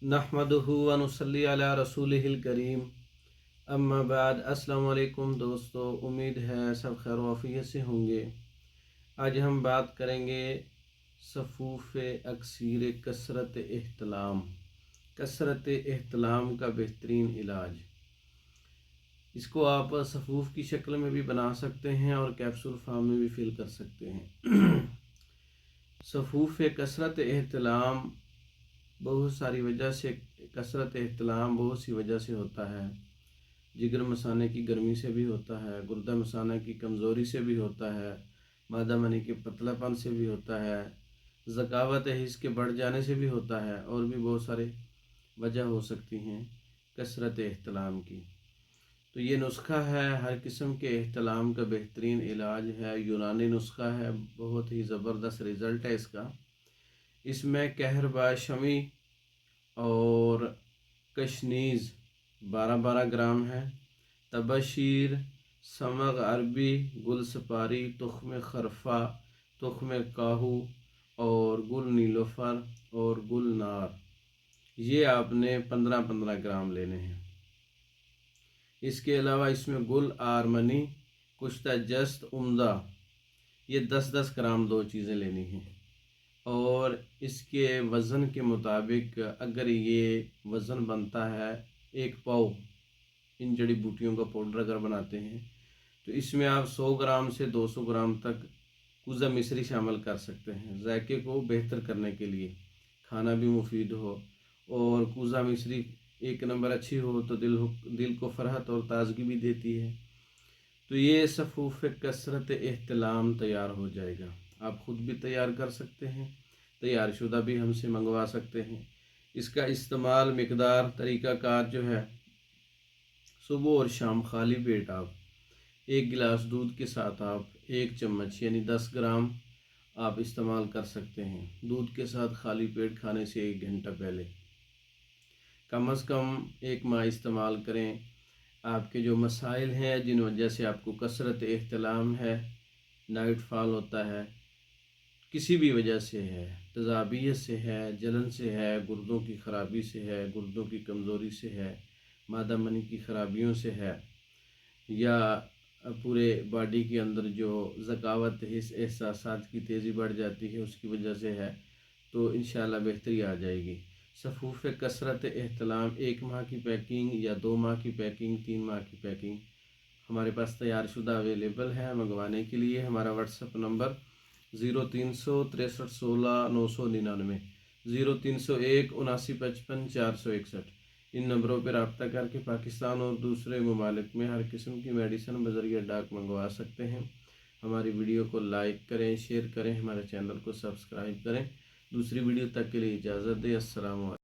नहमदुहु व नुसल्ली अला रसूलिहिल करीम। अम्मा बाद। अस्सलाम वालेकुम दोस्तों, उम्मीद है सब खैर वाफियत से होंगे। आज हम बात करेंगे सफ़ूफ़ अक्सीर कसरत एहतलाम। कसरत एहतलाम का बेहतरीन इलाज। इसको आप सफ़ूफ़ की शक्ल में भी बना सकते हैं और कैप्सूल फार्म में भी फिल कर सकते हैं। सफ़ूफ़ कसरत एहतलाम बहुत सारी वजह से, कसरत एहतलाम बहुत सी वजह से होता है। जिगर मसाने की गर्मी से भी होता है, गुर्दा मसाना की कमज़ोरी से भी होता है, मादा मनी के पतलापन से भी होता है, ज़कावत हिस्स के बढ़ जाने से भी होता है, और भी बहुत सारे वजह हो सकती हैं कसरत एहतलाम की। तो ये नुस्खा है, हर किस्म के एहतलाम का बेहतरीन इलाज है, यूनानी नुस्खा है, बहुत ही ज़बरदस्त रिज़ल्ट है इसका। इसमें कहरबा शमी और कशनीज़ 12-12 ग्राम है, तबशीर, समग अरबी, गुल सपारी, तुख्म खरफा, तुख्म काहू और गुल नीलोफर और गुल नार, ये आपने 15-15 ग्राम लेने हैं। इसके अलावा इसमें गुल आरमनी, कुश्ता जस्त, उम्दा, ये 10-10 ग्राम दो चीज़ें लेनी हैं। और इसके वज़न के मुताबिक अगर ये वज़न बनता है 1 पाव, इन जड़ी बूटियों का पाउडर अगर बनाते हैं तो इसमें आप 100 ग्राम से 200 ग्राम तक कूज़ा मिश्री शामिल कर सकते हैं, जायके को बेहतर करने के लिए, खाना भी मुफीद हो। और कूज़ा मिश्री एक नंबर अच्छी हो तो दिल को फरहत और ताज़गी भी देती है। तो ये सफ़ूफ़ कसरत एहतलाम तैयार हो जाएगा। आप ख़ुद भी तैयार कर सकते हैं, तैयार शुदा भी हमसे मंगवा सकते हैं। इसका इस्तेमाल मिकदार तरीक़ाकार जो है, सुबह और शाम खाली पेट आप 1 गिलास दूध के साथ आप 1 चम्मच यानी 10 ग्राम आप इस्तेमाल कर सकते हैं। दूध के साथ खाली पेट खाने से 1 घंटा पहले कम अज़ कम 1 माह इस्तेमाल करें। आपके जो मसाइल हैं जिन वजह से आपको कसरत एहतलाम है, नाइट फॉल होता है, किसी भी वजह से है, तज़ाबियत से है, जलन से है, गुर्दों की ख़राबी से है, गुर्दों की कमज़ोरी से है, मादा मनी की ख़राबियों से है, या पूरे बॉडी के अंदर जो ज़कावत एहसासात की तेज़ी बढ़ जाती है उसकी वजह से है, तो इंशाअल्लाह बेहतरी आ जाएगी। सफ़ूफ़ कसरत एहतलाम 1 माह की पैकिंग या 2 माह की पैकिंग, 3 माह की पैकिंग हमारे पास तैयार शुदा अवेलेबल है। मंगवाने के लिए हमारा व्हाट्सएप नंबर 0300 6316 999, 0301 7955 461, इन नंबरों पर रब्ता करके पाकिस्तान और दूसरे ममालिक में हर किस्म की मेडिसिन बज़रिया डाक मंगवा सकते हैं। हमारी वीडियो को लाइक करें, शेयर करें, हमारे चैनल को सब्सक्राइब करें। दूसरी वीडियो तक के लिए इजाज़त दें। अस्सलाम वालेकुम।